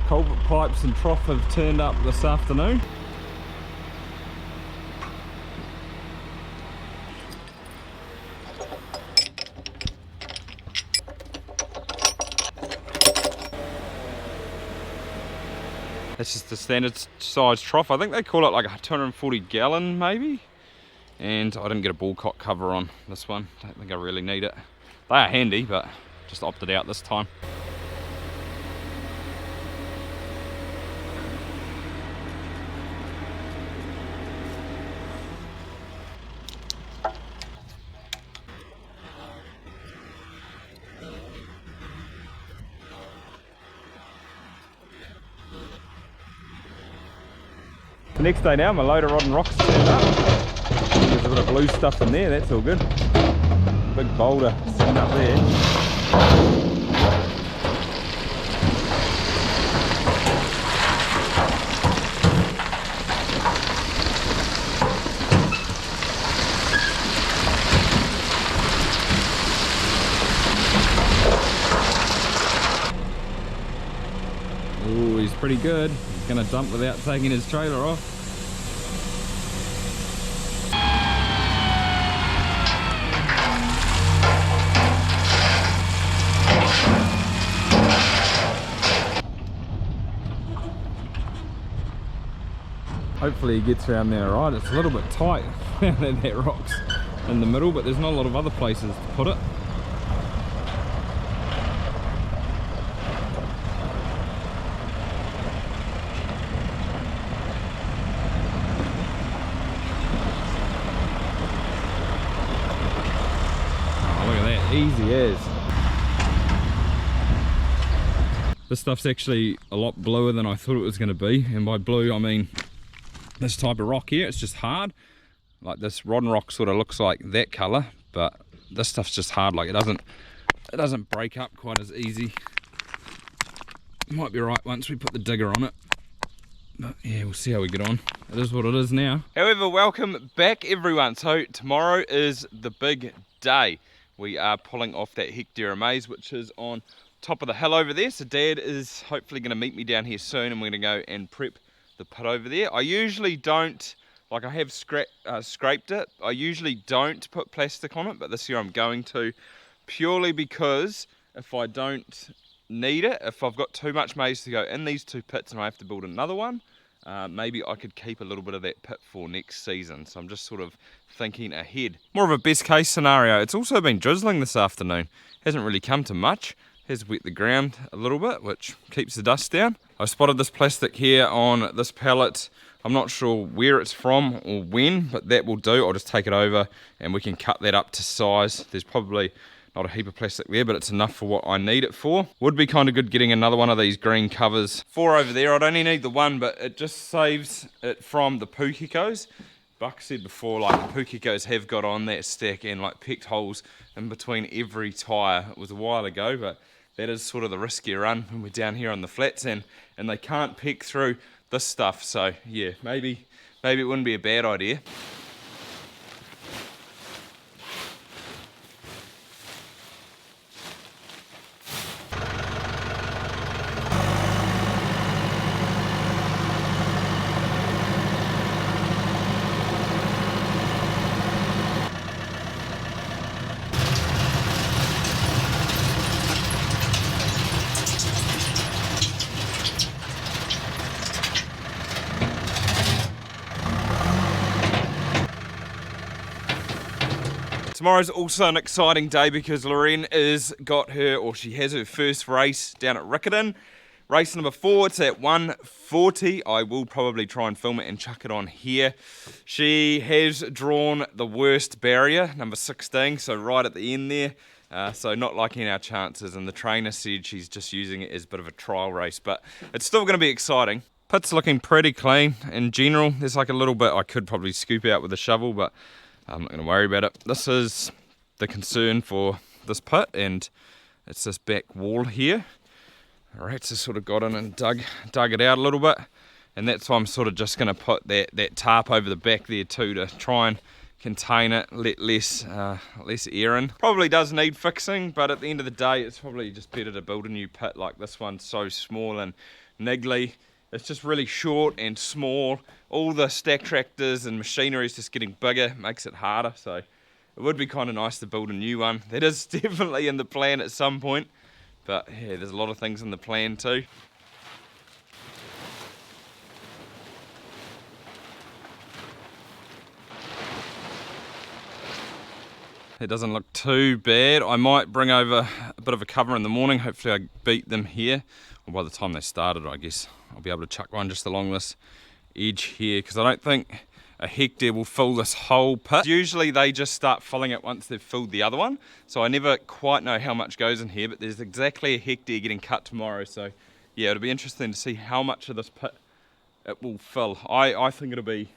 culvert pipes and trough have turned up this afternoon. That's just the standard size trough. I think they call it like a 240 gallon maybe. And I didn't get a ball cock cover on this one. Don't think I really need it. They are handy, but just opted out this time. The next day now, my loader rod and rocks turned up. There's a bit of blue stuff in there, that's all good. Big boulder sitting up there. Ooh, he's pretty good. He's gonna dump without taking his trailer off. Hopefully he gets around there alright. It's a little bit tight that rock's in the middle, but there's not a lot of other places to put it. Oh, look at that, easy as. This stuff's actually a lot bluer than I thought it was going to be, and by blue I mean this type of rock here. It's just hard. Like this rotten rock sort of looks like that colour, but this stuff's just hard. Like it doesn't break up quite as easy. Might be right once we put the digger on it, but yeah, we'll see how we get on. It is what it is now. However, welcome back everyone. So tomorrow is the big day. We are pulling off that hectare of maize, which is on top of the hill over there. So Dad is hopefully going to meet me down here soon, and we're going to go and prep the pit over there. I usually don't, like I have scraped it, I usually don't put plastic on it, but this year I'm going to, purely because if I don't need it, if I've got too much maize to go in these two pits and I have to build another one, maybe I could keep a little bit of that pit for next season. So I'm just sort of thinking ahead. More of a best case scenario. It's also been drizzling this afternoon. Hasn't really come to much. Has wet the ground a little bit, which keeps the dust down. I spotted this plastic here on this pallet. I'm not sure where it's from or when, but that will do. I'll just take it over and we can cut that up to size. There's probably not a heap of plastic there, but it's enough for what I need it for. Would be kind of good getting another one of these green covers for over there. I'd only need the one, but it just saves it from the pukikos. Buck said before, like the pukikos have got on that stack and like pecked holes in between every tyre. It was a while ago, but that is sort of the riskier run when we're down here on the flats, and they can't peek through this stuff. So yeah, maybe it wouldn't be a bad idea. Tomorrow's also an exciting day because Lorraine has her first race down at Riccarton. Race number 4, it's at 1:40. I will probably try and film it and chuck it on here. She has drawn the worst barrier, number 16, so right at the end there. So not liking our chances, and the trainer said she's just using it as a bit of a trial race, but it's still going to be exciting. Pit's looking pretty clean in general. There's like a little bit I could probably scoop out with a shovel, but I'm not going to worry about it. This is the concern for this pit, and it's this back wall here. The rats have sort of got in and dug it out a little bit, and that's why I'm sort of just going to put that tarp over the back there too, to try and contain it, let less air in. Probably does need fixing, but at the end of the day it's probably just better to build a new pit. Like this one's so small and niggly. It's just really short and small. All the stack tractors and machinery is just getting bigger, makes it harder. So it would be kind of nice to build a new one. That is definitely in the plan at some point. But yeah, there's a lot of things in the plan too. It doesn't look too bad. I might bring over a bit of a cover in the morning. Hopefully I beat them here. Or by the time they started, I guess I'll be able to chuck one just along this edge here, because I don't think a hectare will fill this whole pit. Usually they just start filling it once they've filled the other one. So I never quite know how much goes in here, but there's exactly a hectare getting cut tomorrow. So yeah, it'll be interesting to see how much of this pit it will fill. I think it'll be,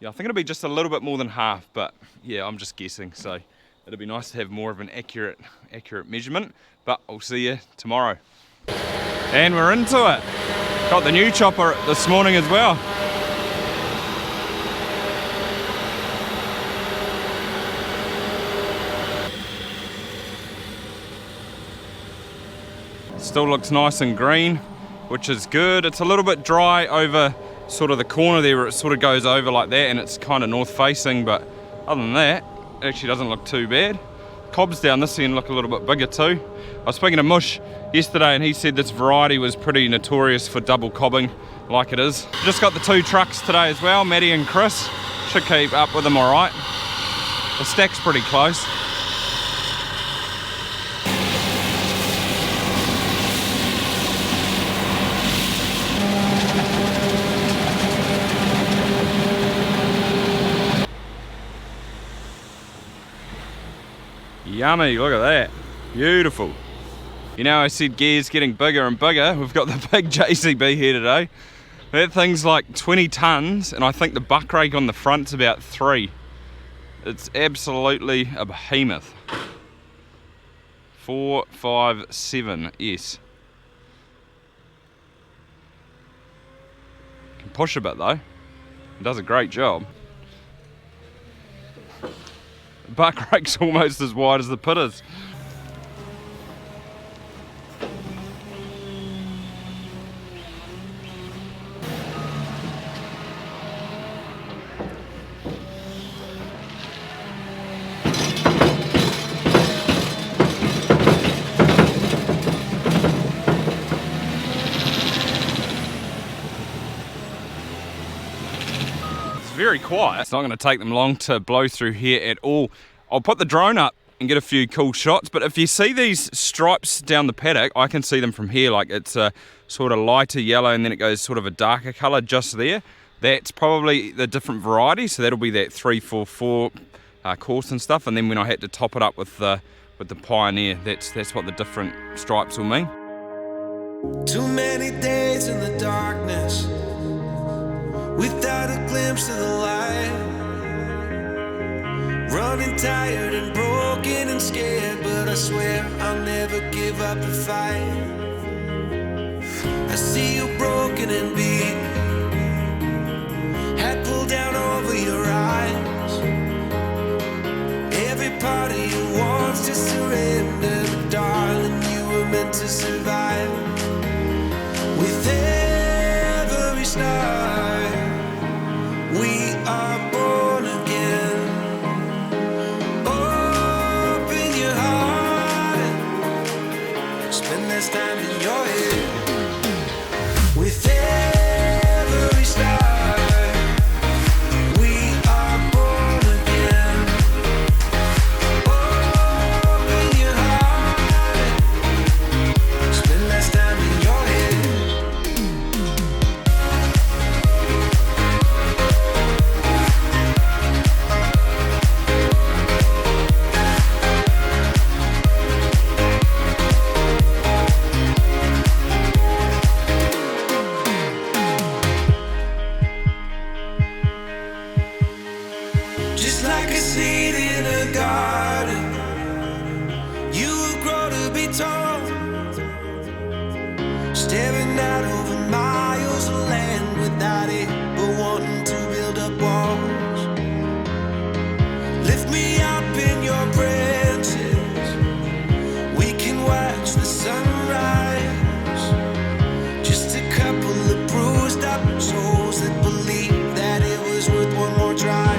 yeah, I think it'll be just a little bit more than half, but yeah, I'm just guessing. So it'll be nice to have more of an accurate measurement, but I'll see you tomorrow. And we're into it. Got the new chopper this morning as well. Still looks nice and green, which is good. It's a little bit dry over sort of the corner there where it sort of goes over like that, and it's kind of north facing, but other than that, it actually doesn't look too bad. Cobs down this end look a little bit bigger too. I was speaking to Mush yesterday and he said this variety was pretty notorious for double cobbing like it is. Just got the 2 trucks today as well, Maddie and Chris. Should keep up with them alright. The stack's pretty close. Yummy, look at that. Beautiful. You know, I said gear's getting bigger and bigger. We've got the big JCB here today. That thing's like 20 tons, and I think the buck rake on the front's about 3. It's absolutely a behemoth. 457S. Can push a bit though. It does a great job. The buck rake's almost as wide as the pit is. Very quiet. It's not going to take them long to blow through here at all. I'll put the drone up and get a few cool shots, but if you see these stripes down the paddock, I can see them from here. Like it's a sort of lighter yellow and then it goes sort of a darker colour just there. That's probably the different variety, so that'll be that 344 course and stuff. And then when I had to top it up with the Pioneer, that's what the different stripes will mean. Too many days in the darkness without a glimpse of the light, running tired and broken and scared, but I swear I'll never give up the fight. I see you broken and beat, head pulled down over your eyes. Every part of you wants to surrender, but darling, you were meant to survive. With every star we are born again. Open your heart and spend this time in your head. With just a couple of bruised up souls that believe that it was worth one more try.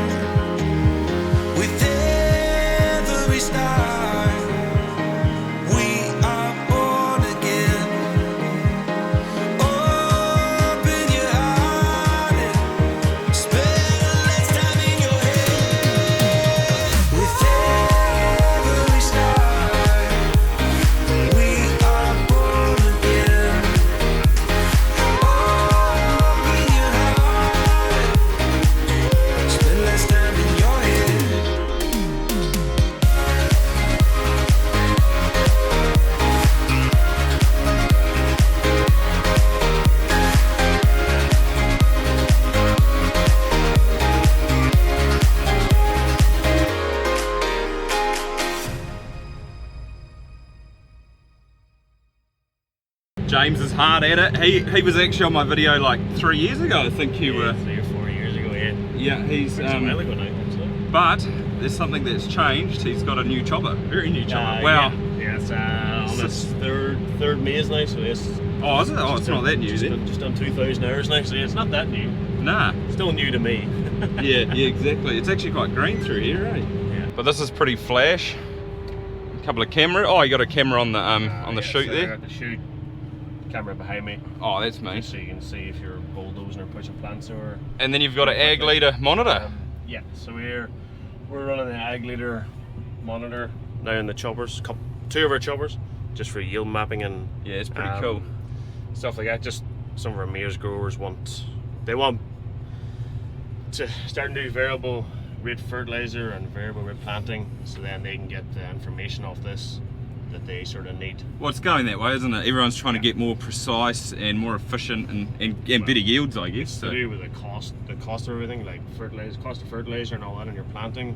With every star, we are born again. Open your heart and spend less time in your head. With every star, we are born again. Open your heart, spend less time in your head. James is hard at it. He was actually on my video like 3 years ago, I think you were. 3 or 4 years ago, yeah. Yeah, he's It's a while ago now, actually. but there's something that's changed. He's got a new chopper, very new chopper. Wow. Yeah, it's on its third Maize now, so it's... Oh, is it? Oh, it's not that new then. Just done 2,000 hours now, so it's not that new. Nah. Still new to me. Yeah, exactly. It's actually quite green through here, eh? Yeah. But this is pretty flash. A couple of camera. Oh, you got a camera on the Yeah, chute so I there. got the chute camera behind me, Oh, that's me. so you can see if you're bulldozing or pushing plants or... And then you've got an ag leader monitor. Yeah, so we're running the ag leader monitor now in the choppers, two of our choppers, just for yield mapping and Yeah, it's pretty cool. stuff like that. Just some of our maize growers want to start to do variable rate fertilizer and variable rate planting, so then they can get the information off this that they sort of need. Well, it's going that way, isn't it? Everyone's trying to get more precise and more efficient and better yields, I guess. To do with the cost of everything, like cost of fertilizer and all that in your planting.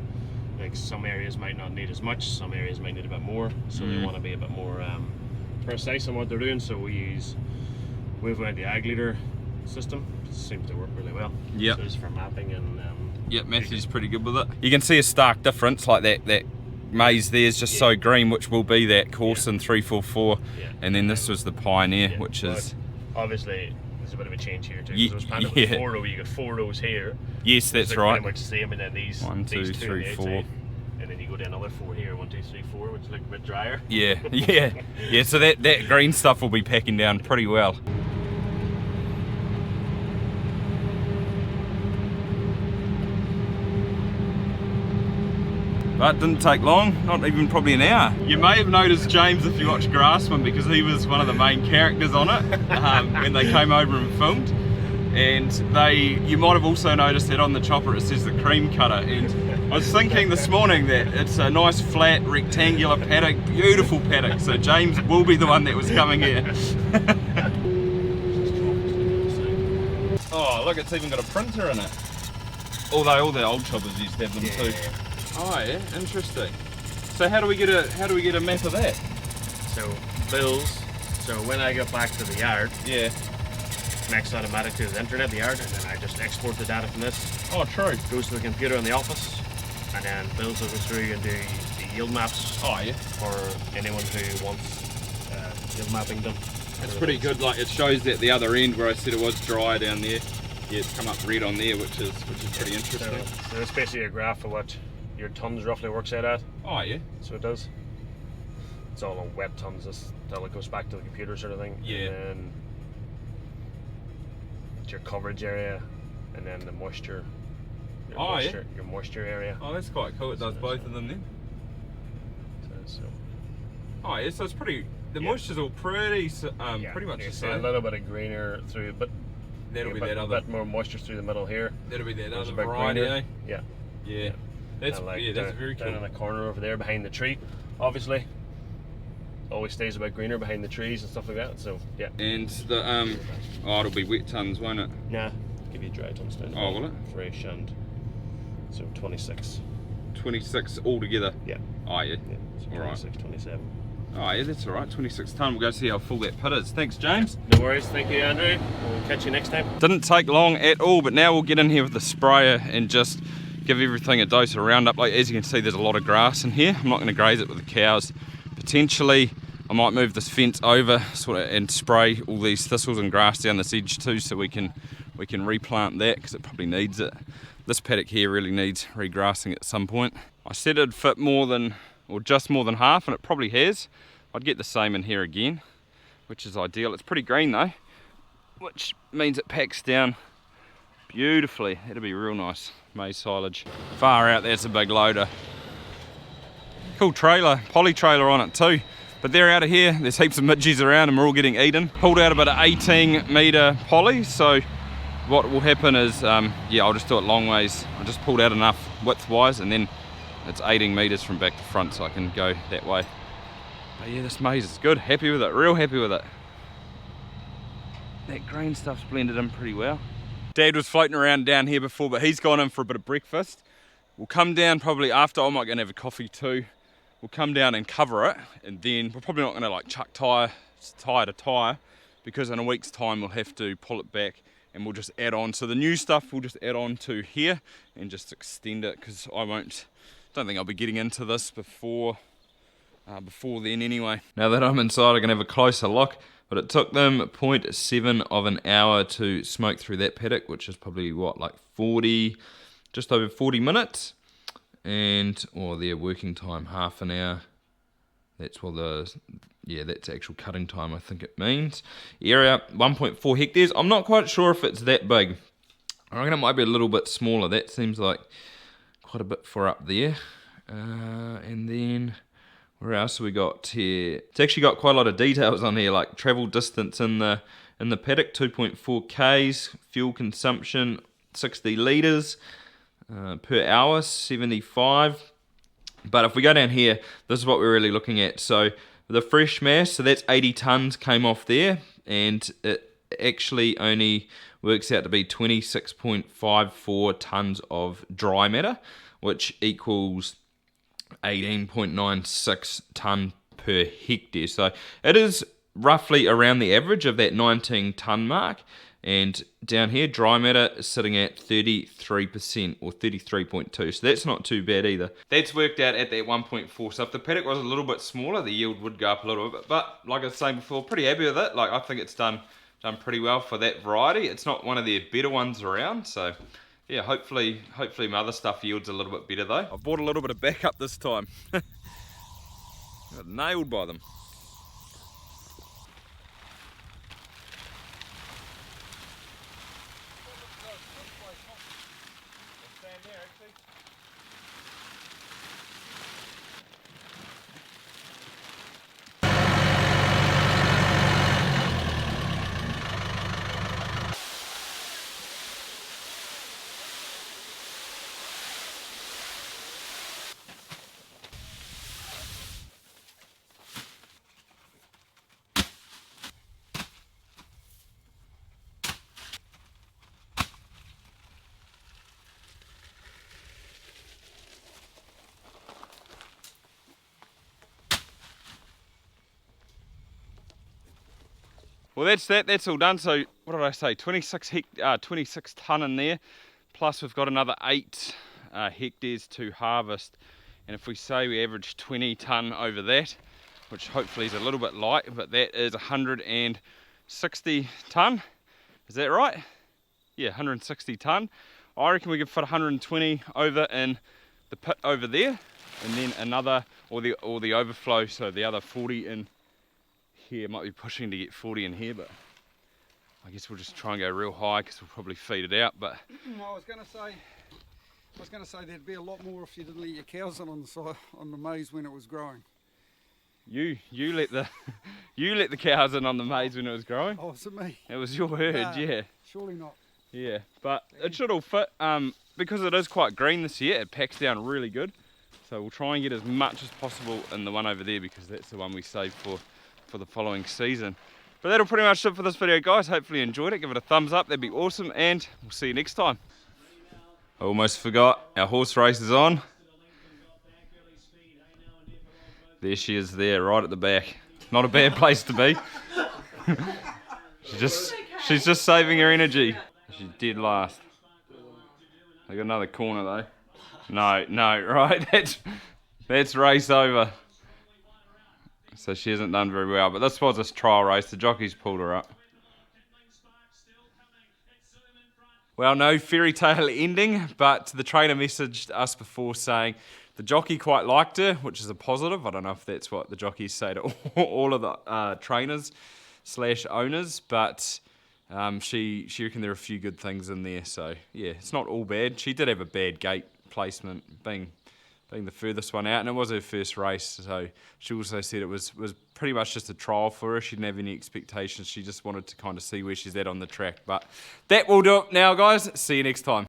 Like some areas might not need as much, some areas might need a bit more, so they want to be a bit more precise in what they're doing. So we've went the ag leader system. It seems to work really well. Yep. So it's for mapping and Yep, Matthew's pretty good with it. You can see a stark difference, like that Maize there is just so green, which will be that Corson 344, and then this was the Pioneer, which is... Obviously, there's a bit of a change here too. Ye- There was planted yeah. with 4 rows, you got 4 rows here. Yes, that's They're right. pretty much the same, and then these 1, 2, these two on 3, the 4. outside. And then you go down another 4 here, 1, 2, 3, 4, which look a bit drier. Yeah, yeah. So that green stuff will be packing down pretty well. But it didn't take long, not even probably an hour. You may have noticed James if you watch Grassman, because he was one of the main characters on it when they came over and filmed. And you might have also noticed that on the chopper it says the cream cutter. And I was thinking this morning that it's a nice flat rectangular paddock, beautiful paddock. So James will be the one that was coming here. Oh look, it's even got a printer in it. Although all the old choppers used to have them too. Oh yeah, interesting. So how do we get a map of that? So bills. So when I get back to the yard, Yeah. connects automatic to the internet, the yard, and then I just export the data from this. Oh true. Goes to the computer in the office, and then bills will go through and do the yield maps Oh yeah. for anyone who wants yield mapping done. It's pretty good. Like it shows that the other end where I said it was dry down there. Yeah, it's come up red on there, which is pretty interesting. So it's basically a graph of what your tons roughly works out at. Oh yeah. So it does. It's all on wet tons. This till it goes back to the computer, sort of thing. Yeah. And then it's your coverage area, and then the moisture. Your moisture area. Oh, that's quite cool. It does both of them then. So Oh yeah, so it's pretty. The moisture's all pretty much the you see a same. little bit of greener through, but That'll be a that other. bit more moisture through the middle here. That'll be that There's other a bit variety, greener. eh? Yeah. Yeah. That's And like that's down, very cool. down in the corner over there behind the tree, obviously. Always stays a bit greener behind the trees and stuff like that. So yeah. And the oh, it'll be wet tons, won't it? Nah, give you dry tons down. Oh, will it? Fresh and so 26. 26 altogether. Yeah. Oh yeah. Yeah. So All right. 26, 27. Oh yeah, that's all right. 26 ton. We'll go see how full that pit is. Thanks, James. No worries. Thank you, Andrew. We'll catch you next time. Didn't take long at all, but now we'll get in here with the sprayer and just give everything a dose of Roundup. Like as you can see, there's a lot of grass in here. I'm not going to graze it with the cows. Potentially I might move this fence over sort of and spray all these thistles and grass down this edge too, so we can replant that, because it probably needs it. This paddock here really needs regrassing at some point. I said it'd fit more than, or just more than half, and it probably has. I'd get the same in here again, which is ideal. It's pretty green though, which means it packs down beautifully. It'll be real nice maize silage. Far out, there's a big loader. Cool trailer, poly trailer on it too. But they're out of here, there's heaps of midgies around and we're all getting eaten. Pulled out about an 18 metre poly, so what will happen is, yeah, I'll just do it long ways. I just pulled out enough width-wise, and then it's 18 metres from back to front, so I can go that way. But yeah, this maize is good, happy with it, real happy with it. That green stuff's blended in pretty well. Dad was floating around down here before, but he's gone in for a bit of breakfast. We'll come down probably after, I might go and have a coffee too. We'll come down and cover it, and then we're probably not going to like chuck tyre to tyre, because in a week's time we'll have to pull it back and we'll just add on. So the new stuff we'll just add on to here and just extend it, because don't think I'll be getting into this before then anyway. Now that I'm inside, I can have a closer look, but it took them 0.7 of an hour to smoke through that paddock, which is probably what, like 40, just over 40 minutes. And their working time, half an hour. That's that's actual cutting time, I think it means. Area 1.4 hectares. I'm not quite sure if it's that big. I reckon it might be a little bit smaller. That seems like quite a bit for up there. And then where else have we got here? It's actually got quite a lot of details on here, like travel distance in the paddock, 2.4 k's, fuel consumption 60 litres. Per hour, 75. But if we go down here, this is what we're really looking at. So the fresh mass, so that's 80 tonnes came off there, and it actually only works out to be 26.54 tonnes of dry matter, which equals 18.96 tonne per hectare. So it is roughly around the average of that 19 tonne mark. And down here, dry matter is sitting at 33% or 33.2, so that's not too bad either. That's worked out at that 1.4, so if the paddock was a little bit smaller, the yield would go up a little bit, but like I was saying before, pretty happy with it. Like, I think it's done pretty well for that variety. It's not one of their better ones around, so yeah, hopefully my other stuff yields a little bit better though. I've bought a little bit of backup this time. Got nailed by them. Well, that's all done. So what did I say? 26 tonne in there, plus we've got another 8 hectares to harvest. And if we say we average 20 tonne over that, which hopefully is a little bit light, but that is 160 tonne. Is that right? Yeah, 160 tonne. I reckon we could fit 120 over in the pit over there, and then another, or the overflow, so the other 40 in here. Might be pushing to get 40 in here, but I guess we'll just try and go real high, because we'll probably feed it out. But I was going to say there'd be a lot more if you didn't let your cows in on the maize when it was growing. You let the cows in on the maize when it was growing. Oh, was it me? It was your herd, yeah. Surely not. Yeah, but it should all fit. Because it is quite green this year, it packs down really good. So we'll try and get as much as possible in the one over there, because that's the one we saved for the following season. But that'll pretty much do it for this video, guys. Hopefully you enjoyed it. Give it a thumbs up, that'd be awesome, and we'll see you next time. I almost forgot, our horse race is on. There she is there, right at the back. Not a bad place to be. She's just saving her energy. She's dead last. They got another corner though. No, right, that's race over. So she hasn't done very well, but this was a trial race. The jockeys pulled her up. Well, no fairy tale ending, but the trainer messaged us before saying the jockey quite liked her, which is a positive. I don't know if that's what the jockeys say to all of the trainers / owners, but she reckoned there were a few good things in there. So yeah, it's not all bad. She did have a bad gate placement, being the furthest one out, and it was her first race. So she also said it was pretty much just a trial for her. She didn't have any expectations. She just wanted to kind of see where she's at on the track. But that will do it now, guys. See you next time.